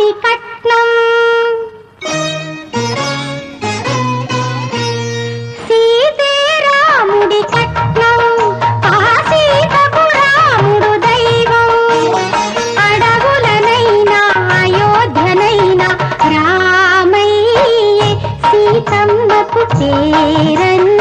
రాముడి కట్నం సీతే రాముడి కట్నం ఆ సీతకు రాముడు దైవం అడవులనైనా అయోధ్యనైనా రామయ్యే సీతమ్మకు చేరన్